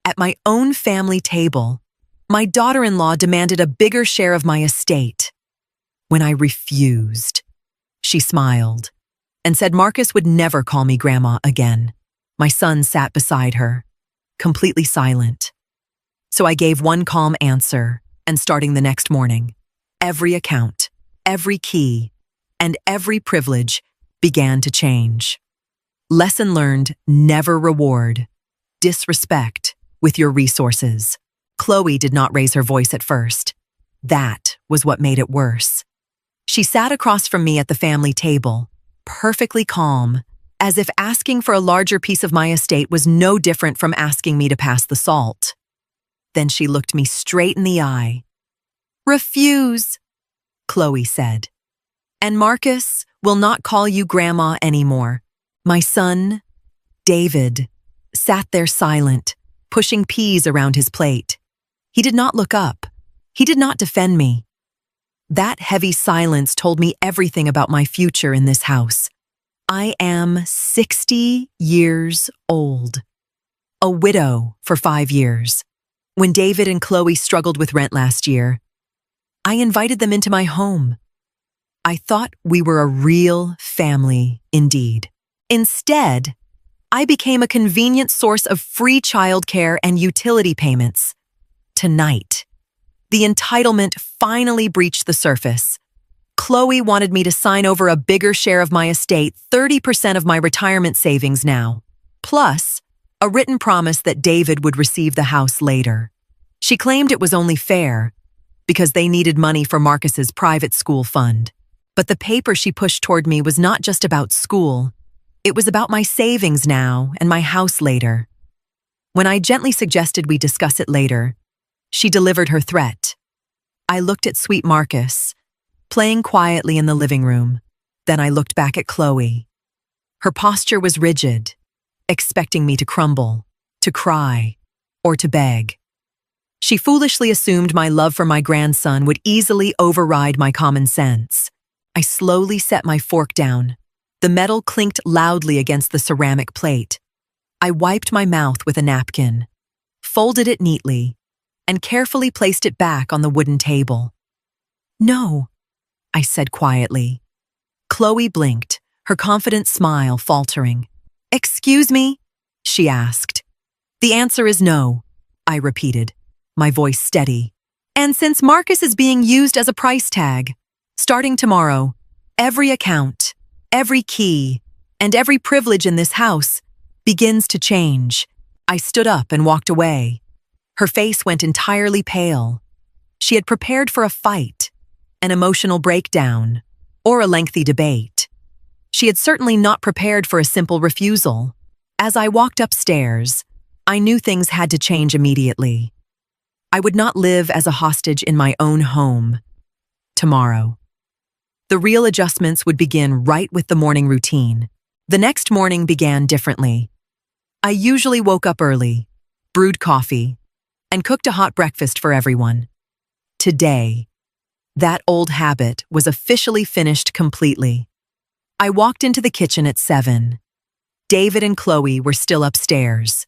At my own family table, my daughter-in-law demanded a bigger share of my estate. When I refused, she smiled and said Markus would never call me Grandma again. My son sat beside her, completely silent. So I gave one calm answer, and starting the next morning, every account, every key, and every privilege began to change. Lesson learned: never reward disrespect with your resources. Chloe did not raise her voice at first. That was what made it worse. She sat across from me at the family table, perfectly calm, as if asking for a larger piece of my estate was no different from asking me to pass the salt. Then she looked me straight in the eye. "Refuse," Chloe said. "And Markus will not call you Grandma anymore." My son, David, sat there silent, pushing peas around his plate. He did not look up. He did not defend me. That heavy silence told me everything about my future in this house. I am 60 years old, a widow for 5 years. When David and Chloe struggled with rent last year, I invited them into my home. I thought we were a real family indeed. Instead, I became a convenient source of free childcare and utility payments. Tonight, the entitlement finally breached the surface. Chloe wanted me to sign over a bigger share of my estate, 30% of my retirement savings now, plus a written promise that David would receive the house later. She claimed it was only fair because they needed money for Markus's private school fund. But the paper she pushed toward me was not just about school. It was about my savings now and my house later. When I gently suggested we discuss it later, she delivered her threat. I looked at sweet Markus, playing quietly in the living room. Then I looked back at Chloe. Her posture was rigid, expecting me to crumble, to cry, or to beg. She foolishly assumed my love for my grandson would easily override my common sense. I slowly set my fork down. The metal clinked loudly against the ceramic plate. I wiped my mouth with a napkin, folded it neatly, and carefully placed it back on the wooden table. "No," I said quietly. Chloe blinked, her confident smile faltering. "Excuse me?" she asked. "The answer is no," I repeated, my voice steady. "And since Markus is being used as a price tag, starting tomorrow, every account, every key, and every privilege in this house begins to change." I stood up and walked away. Her face went entirely pale. She had prepared for a fight, an emotional breakdown, or a lengthy debate. She had certainly not prepared for a simple refusal. As I walked upstairs, I knew things had to change immediately. I would not live as a hostage in my own home tomorrow. The real adjustments would begin right with the morning routine. The next morning began differently. I usually woke up early, brewed coffee, and cooked a hot breakfast for everyone. Today, that old habit was officially finished completely. I walked into the kitchen at 7. David and Chloe were still upstairs.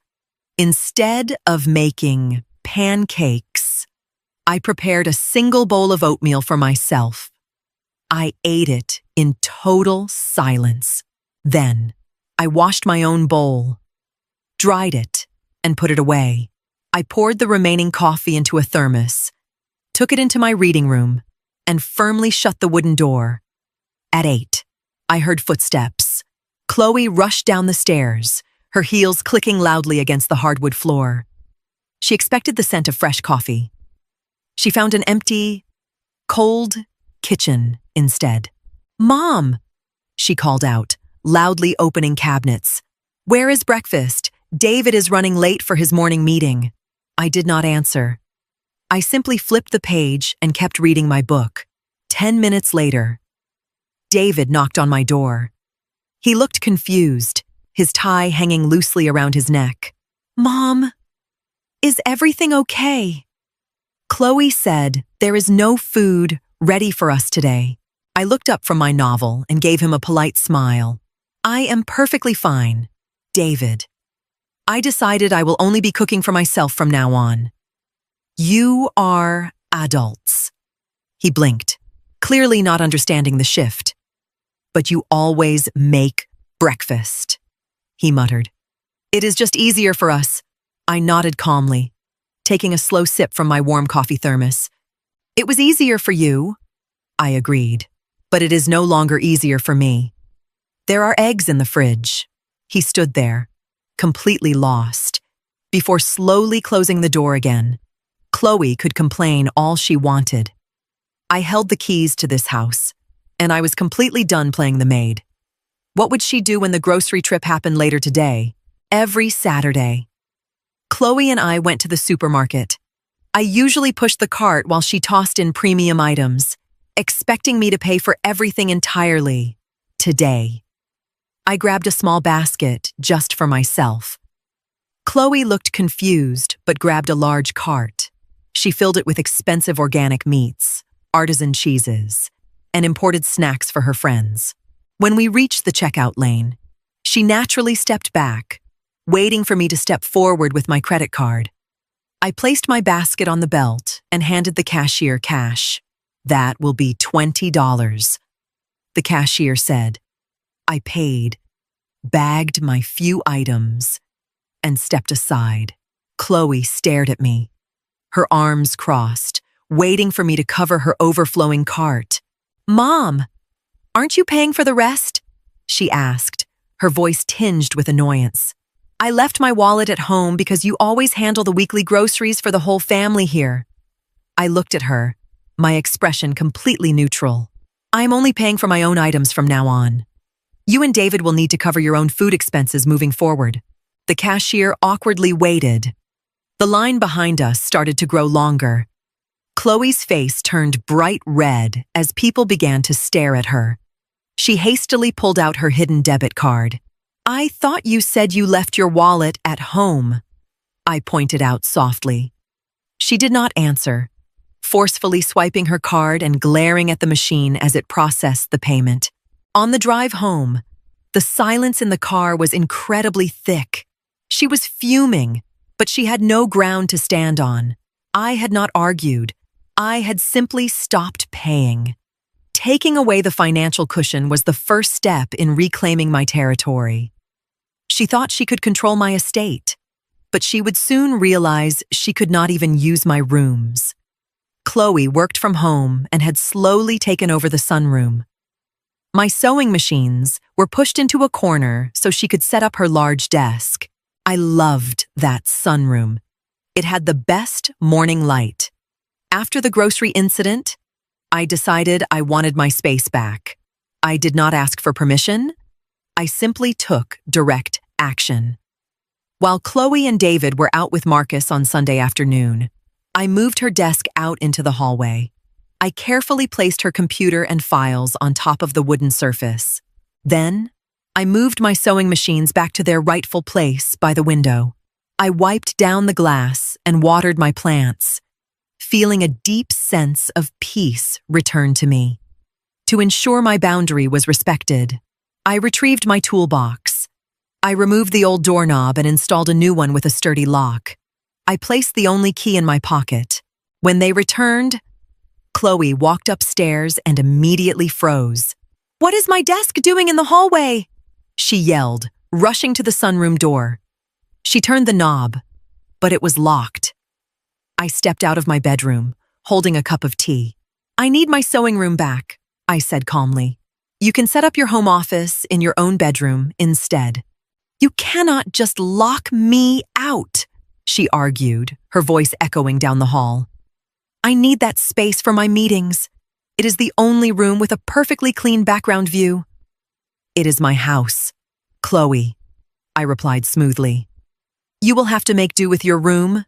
Instead of making pancakes, I prepared a single bowl of oatmeal for myself. I ate it in total silence. Then, I washed my own bowl, dried it, and put it away. I poured the remaining coffee into a thermos, took it into my reading room, and firmly shut the wooden door. At 8, I heard footsteps. Chloe rushed down the stairs, her heels clicking loudly against the hardwood floor. She expected the scent of fresh coffee. She found an empty, cold kitchen instead. "Mom," she called out, loudly opening cabinets. "Where is breakfast? David is running late for his morning meeting." I did not answer. I simply flipped the page and kept reading my book. 10 minutes later, David knocked on my door. He looked confused, his tie hanging loosely around his neck. "Mom, is everything okay?" Chloe said, "There is no food ready for us today." I looked up from my novel and gave him a polite smile. "I am perfectly fine, David." I decided I will only be cooking for myself from now on. You are adults. He blinked, clearly not understanding the shift. But you always make breakfast, he muttered. It is just easier for us. I nodded calmly, taking a slow sip from my warm coffee thermos. It was easier for you, I agreed, but it is no longer easier for me. There are eggs in the fridge. He stood there, completely lost, before slowly closing the door again. Chloe could complain all she wanted. I held the keys to this house, and I was completely done playing the maid. What would she do when the grocery trip happened later today? Every Saturday. Chloe and I went to the supermarket. I usually pushed the cart while she tossed in premium items, expecting me to pay for everything entirely. Today, I grabbed a small basket just for myself. Chloe looked confused but grabbed a large cart. She filled it with expensive organic meats, artisan cheeses, and imported snacks for her friends. When we reached the checkout lane, she naturally stepped back, waiting for me to step forward with my credit card. I placed my basket on the belt and handed the cashier cash. That will be $20. The cashier said. I paid, bagged my few items, and stepped aside. Chloe stared at me, her arms crossed, waiting for me to cover her overflowing cart. Mom, aren't you paying for the rest? She asked, her voice tinged with annoyance. I left my wallet at home because you always handle the weekly groceries for the whole family here. I looked at her, my expression completely neutral. I am only paying for my own items from now on. You and David will need to cover your own food expenses moving forward. The cashier awkwardly waited. The line behind us started to grow longer. Chloe's face turned bright red as people began to stare at her. She hastily pulled out her hidden debit card. I thought you said you left your wallet at home, I pointed out softly. She did not answer, forcefully swiping her card and glaring at the machine as it processed the payment. On the drive home, the silence in the car was incredibly thick. She was fuming, but she had no ground to stand on. I had not argued. I had simply stopped paying. Taking away the financial cushion was the first step in reclaiming my territory. She thought she could control my estate, but she would soon realize she could not even use my rooms. Chloe worked from home and had slowly taken over the sunroom. My sewing machines were pushed into a corner so she could set up her large desk. I loved that sunroom. It had the best morning light. After the grocery incident, I decided I wanted my space back. I did not ask for permission. I simply took direct action. While Chloe and David were out with Markus on Sunday afternoon, I moved her desk out into the hallway. I carefully placed her computer and files on top of the wooden surface. Then, I moved my sewing machines back to their rightful place by the window. I wiped down the glass and watered my plants, feeling a deep sense of peace return to me. To ensure my boundary was respected, I retrieved my toolbox. I removed the old doorknob and installed a new one with a sturdy lock. I placed the only key in my pocket. When they returned, Chloe walked upstairs and immediately froze. "What is my desk doing in the hallway?" she yelled, rushing to the sunroom door. She turned the knob, but it was locked. I stepped out of my bedroom, holding a cup of tea. "I need my sewing room back," I said calmly. "You can set up your home office in your own bedroom instead." "You cannot just lock me out," she argued, her voice echoing down the hall. "I need that space for my meetings. It is the only room with a perfectly clean background view." "It is my house, Chloe," I replied smoothly. "You will have to make do with your room."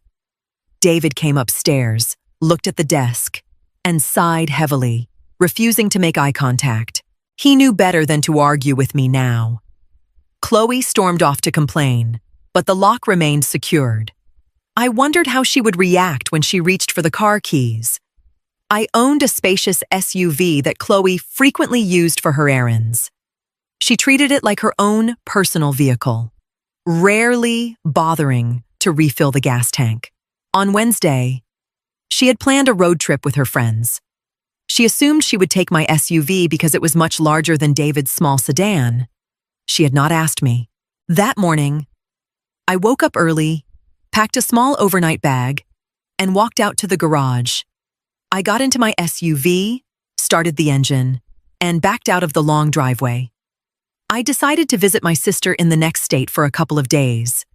David came upstairs, looked at the desk, and sighed heavily, refusing to make eye contact. He knew better than to argue with me now. Chloe stormed off to complain, but the lock remained secured. I wondered how she would react when she reached for the car keys. I owned a spacious SUV that Chloe frequently used for her errands. She treated it like her own personal vehicle. rarely bothering to refill the gas tank. On Wednesday, she had planned a road trip with her friends. She assumed she would take my SUV because it was much larger than David's small sedan. She had not asked me. That morning, I woke up early, packed a small overnight bag, and walked out to the garage. I got into my SUV, started the engine, and backed out of the long driveway. I decided to visit my sister in the next state for a couple of days.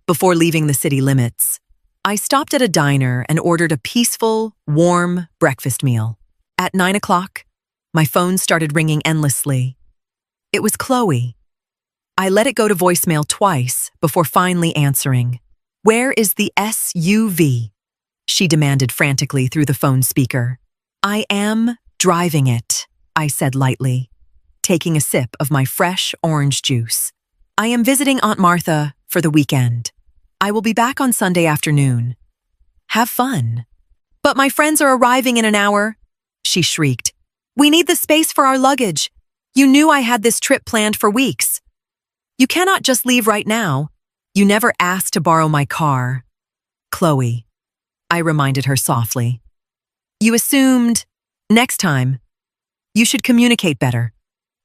Before leaving the city limits, I stopped at a diner and ordered a peaceful, warm breakfast meal. At 9 o'clock, my phone started ringing endlessly. It was Chloe. I let it go to voicemail twice before finally answering. "Where is the SUV?" she demanded frantically through the phone speaker. "I am driving it," I said lightly, taking a sip of my fresh orange juice. "I am visiting Aunt Martha for the weekend. I will be back on Sunday afternoon. Have fun." "But my friends are arriving in an hour," she shrieked. "We need the space for our luggage. You knew I had this trip planned for weeks. You cannot just leave right now. You never asked to borrow my car." "Chloe," I reminded her softly. "You assumed. Next time, you should communicate better.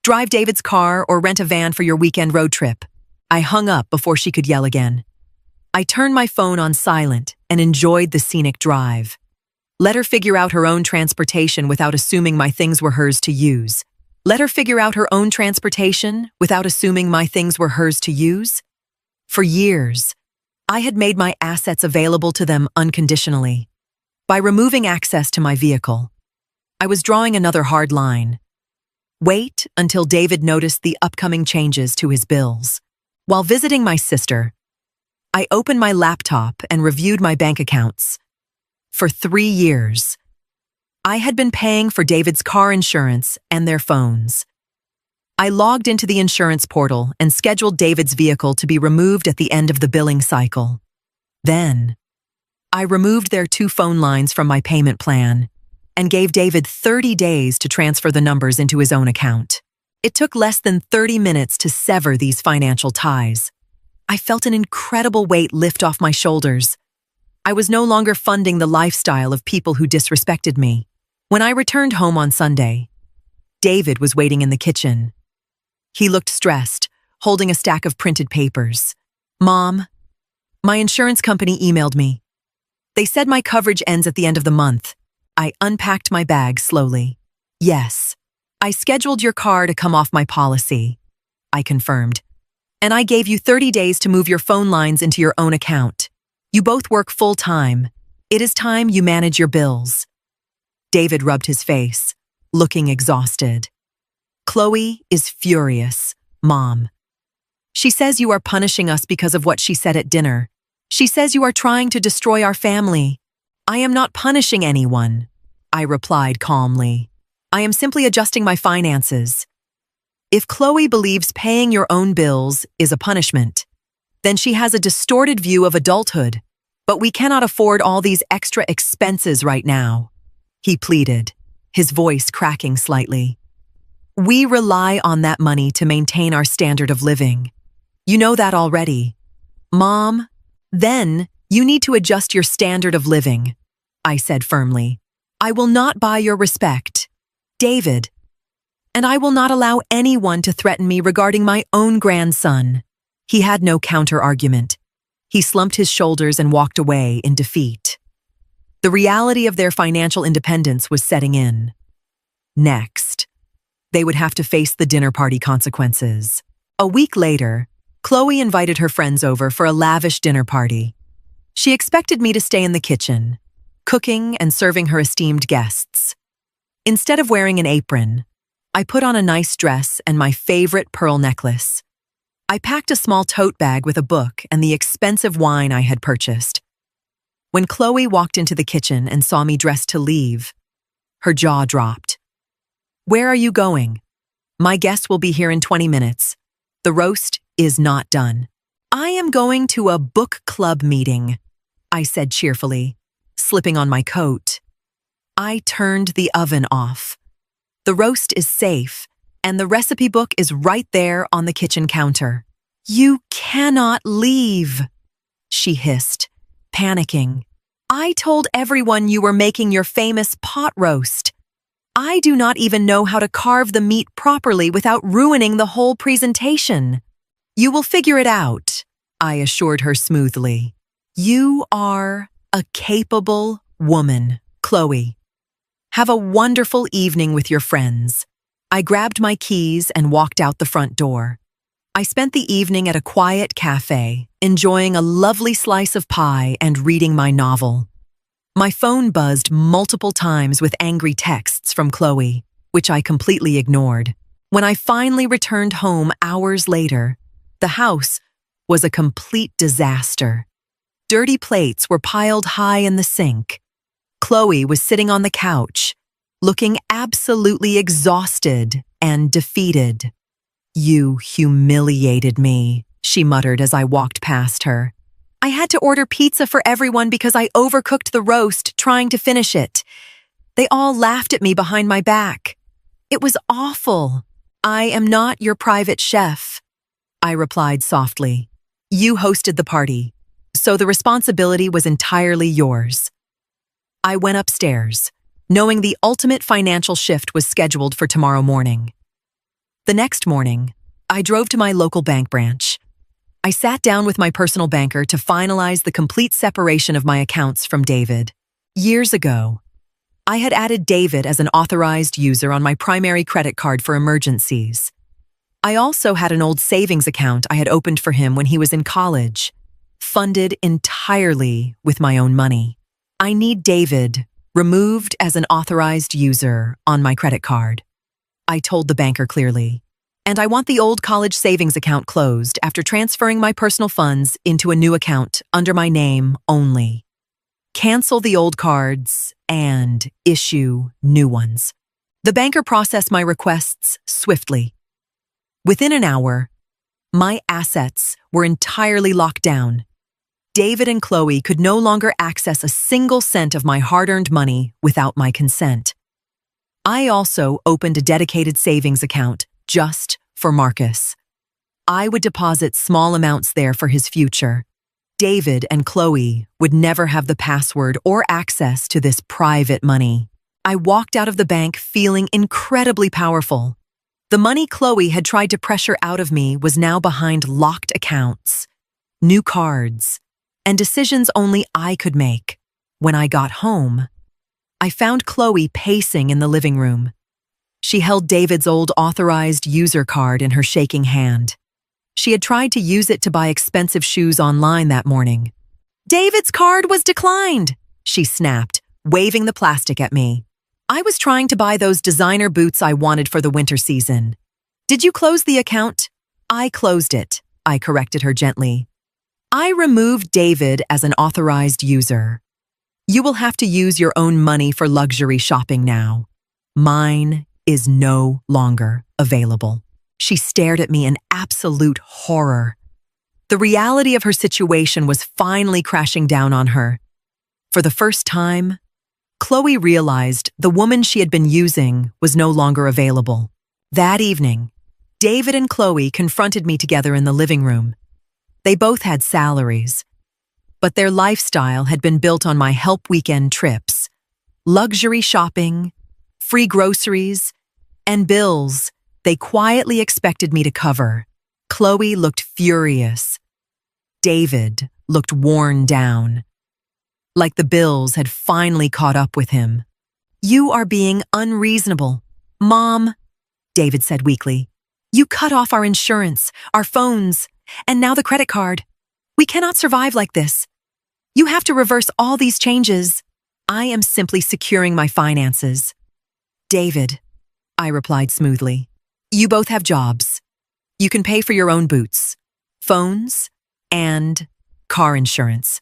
Drive David's car or rent a van for your weekend road trip." I hung up before she could yell again. I turned my phone on silent and enjoyed the scenic drive. Let her figure out her own transportation without assuming my things were hers to use. Let her figure out her own transportation without assuming my things were hers to use. For years, I had made my assets available to them unconditionally. By removing access to my vehicle, I was drawing another hard line. Wait until David noticed the upcoming changes to his bills. While visiting my sister, I opened my laptop and reviewed my bank accounts. For 3 years, I had been paying for David's car insurance and their phones. I logged into the insurance portal and scheduled David's vehicle to be removed at the end of the billing cycle. Then, I removed their 2 phone lines from my payment plan and gave David 30 days to transfer the numbers into his own account. It took less than 30 minutes to sever these financial ties. I felt an incredible weight lift off my shoulders. I was no longer funding the lifestyle of people who disrespected me. When I returned home on Sunday, David was waiting in the kitchen. He looked stressed, holding a stack of printed papers. "Mom, my insurance company emailed me. They said my coverage ends at the end of the month." I unpacked my bag slowly. "Yes, I scheduled your car to come off my policy," I confirmed. "And I gave you 30 days to move your phone lines into your own account. You both work full-time. It is time you manage your bills." David rubbed his face, looking exhausted. "Chloe is furious, Mom. She says you are punishing us because of what she said at dinner. She says you are trying to destroy our family." "I am not punishing anyone," I replied calmly. "I am simply adjusting my finances. If Chloe believes paying your own bills is a punishment, then she has a distorted view of adulthood. But we cannot afford all these extra expenses right now," he pleaded, his voice cracking slightly. "We rely on that money to maintain our standard of living. You know that already. Mom, then you need to adjust your standard of living," I said firmly. "I will not buy your respect, David, and I will not allow anyone to threaten me regarding my own grandson." He had no counter-argument. He slumped his shoulders and walked away in defeat. The reality of their financial independence was setting in. Next, they would have to face the dinner party consequences. A week later, Chloe invited her friends over for a lavish dinner party. She expected me to stay in the kitchen, cooking and serving her esteemed guests. Instead of wearing an apron, I put on a nice dress and my favorite pearl necklace. I packed a small tote bag with a book and the expensive wine I had purchased. When Chloe walked into the kitchen and saw me dressed to leave, her jaw dropped. "Where are you going?" "My guest will be here in 20 minutes. The roast is not done." "I am going to a book club meeting," I said cheerfully, slipping on my coat. I turned the oven off. The roast is safe, and the recipe book is right there on the kitchen counter. You cannot leave, she hissed, panicking. I told everyone you were making your famous pot roast. I do not even know how to carve the meat properly without ruining the whole presentation. You will figure it out, I assured her smoothly. You are a capable woman, Chloe. Have a wonderful evening with your friends. I grabbed my keys and walked out the front door. I spent the evening at a quiet cafe, enjoying a lovely slice of pie and reading my novel. My phone buzzed multiple times with angry texts from Chloe, which I completely ignored. When I finally returned home hours later, the house was a complete disaster. Dirty plates were piled high in the sink. Chloe was sitting on the couch, looking absolutely exhausted and defeated. You humiliated me, she muttered as I walked past her. I had to order pizza for everyone because I overcooked the roast trying to finish it. They all laughed at me behind my back. It was awful. I am not your private chef, I replied softly. You hosted the party, so the responsibility was entirely yours. I went upstairs, knowing the ultimate financial shift was scheduled for tomorrow morning. The next morning, I drove to my local bank branch. I sat down with my personal banker to finalize the complete separation of my accounts from David. Years ago, I had added David as an authorized user on my primary credit card for emergencies. I also had an old savings account I had opened for him when he was in college, funded entirely with my own money. I need David removed as an authorized user on my credit card, I told the banker clearly. And I want the old college savings account closed after transferring my personal funds into a new account under my name only. Cancel the old cards and issue new ones. The banker processed my requests swiftly. Within an hour, my assets were entirely locked down. David and Chloe could no longer access a single cent of my hard-earned money without my consent. I also opened a dedicated savings account just for Markus. I would deposit small amounts there for his future. David and Chloe would never have the password or access to this private money. I walked out of the bank feeling incredibly powerful. The money Chloe had tried to pressure out of me was now behind locked accounts, new cards, and decisions only I could make. When I got home, I found Chloe pacing in the living room. She held David's old authorized user card in her shaking hand. She had tried to use it to buy expensive shoes online that morning. David's card was declined, she snapped, waving the plastic at me. I was trying to buy those designer boots I wanted for the winter season. Did you close the account? I closed it, I corrected her gently. I removed David as an authorized user. You will have to use your own money for luxury shopping now. Mine is no longer available. She stared at me in absolute horror. The reality of her situation was finally crashing down on her. For the first time, Chloe realized the woman she had been using was no longer available. That evening, David and Chloe confronted me together in the living room. They both had salaries, but their lifestyle had been built on my help weekend trips, luxury shopping, free groceries, and bills they quietly expected me to cover. Chloe looked furious. David looked worn down, like the bills had finally caught up with him. You are being unreasonable. Mom, David said weakly. You cut off our insurance, our phones, and now the credit card. We cannot survive like this. You have to reverse all these changes. I am simply securing my finances. David, I replied smoothly. You both have jobs. You can pay for your own boots, phones, and car insurance.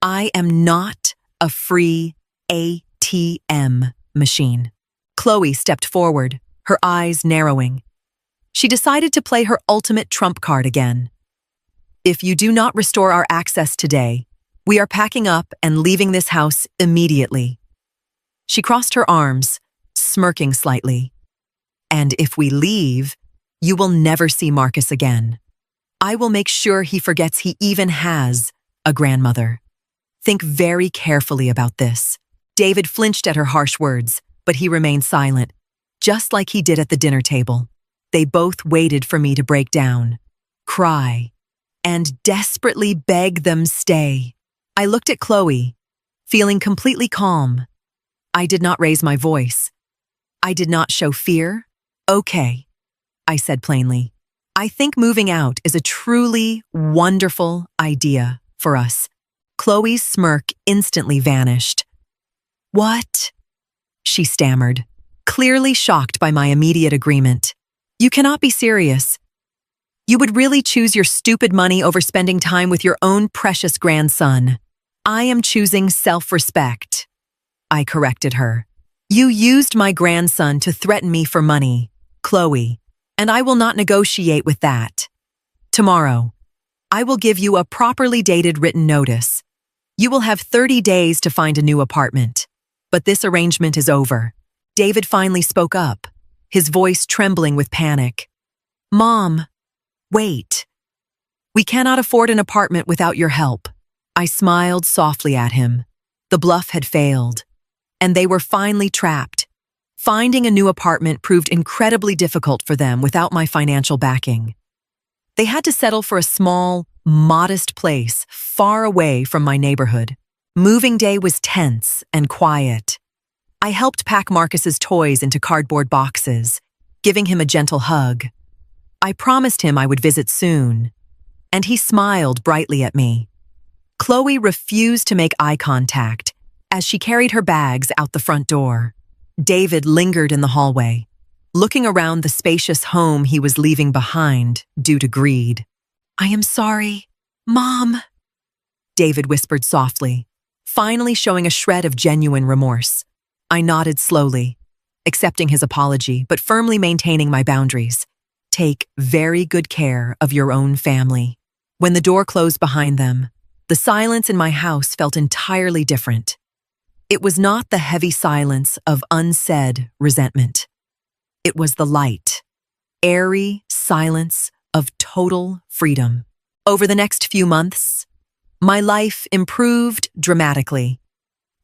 I am not a free ATM machine. Chloe stepped forward, her eyes narrowing. She decided to play her ultimate trump card again. If you do not restore our access today, we are packing up and leaving this house immediately. She crossed her arms, smirking slightly. And if we leave, you will never see Markus again. I will make sure he forgets he even has a grandmother. Think very carefully about this. David flinched at her harsh words, but he remained silent, just like he did at the dinner table. They both waited for me to break down, cry, and desperately beg them stay. I looked at Chloe, feeling completely calm. I did not raise my voice. I did not show fear. Okay, I said plainly. I think moving out is a truly wonderful idea for us. Chloe's smirk instantly vanished. What? She stammered, clearly shocked by my immediate agreement. You cannot be serious. You would really choose your stupid money over spending time with your own precious grandson. I am choosing self-respect. I corrected her. You used my grandson to threaten me for money, Chloe, and I will not negotiate with that. Tomorrow, I will give you a properly dated written notice. You will have 30 days to find a new apartment. But this arrangement is over. David finally spoke up, his voice trembling with panic. Mom, wait. We cannot afford an apartment without your help. I smiled softly at him. The bluff had failed, and they were finally trapped. Finding a new apartment proved incredibly difficult for them without my financial backing. They had to settle for a small, modest place far away from my neighborhood. Moving day was tense and quiet. I helped pack Markus's toys into cardboard boxes, giving him a gentle hug. I promised him I would visit soon, and he smiled brightly at me. Chloe refused to make eye contact as she carried her bags out the front door. David lingered in the hallway, looking around the spacious home he was leaving behind due to greed. I am sorry, Mom, David whispered softly, finally showing a shred of genuine remorse. I nodded slowly, accepting his apology, but firmly maintaining my boundaries. Take very good care of your own family. When the door closed behind them, the silence in my house felt entirely different. It was not the heavy silence of unsaid resentment. It was the light, airy silence of total freedom. Over the next few months, my life improved dramatically.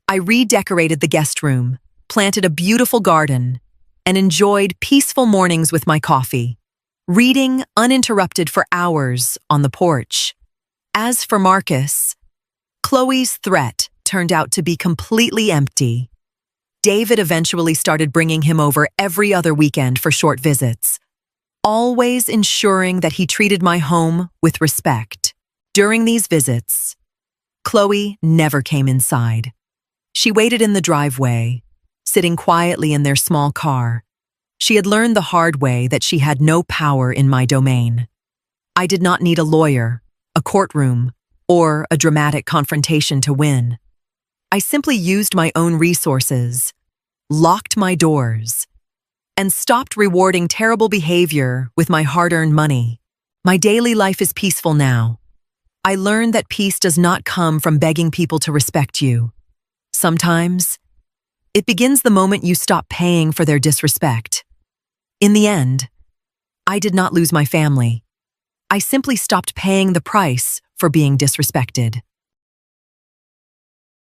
I redecorated the guest room, planted a beautiful garden, and enjoyed peaceful mornings with my coffee, reading uninterrupted for hours on the porch. As for Markus, Chloe's threat turned out to be completely empty. David eventually started bringing him over every other weekend for short visits, always ensuring that he treated my home with respect. During these visits, Chloe never came inside. She waited in the driveway, sitting quietly in their small car. She had learned the hard way that she had no power in my domain. I did not need a lawyer, a courtroom, or a dramatic confrontation to win. I simply used my own resources, locked my doors, and stopped rewarding terrible behavior with my hard-earned money. My daily life is peaceful now. I learned that peace does not come from begging people to respect you. Sometimes, it begins the moment you stop paying for their disrespect. In the end, I did not lose my family. I simply stopped paying the price for being disrespected.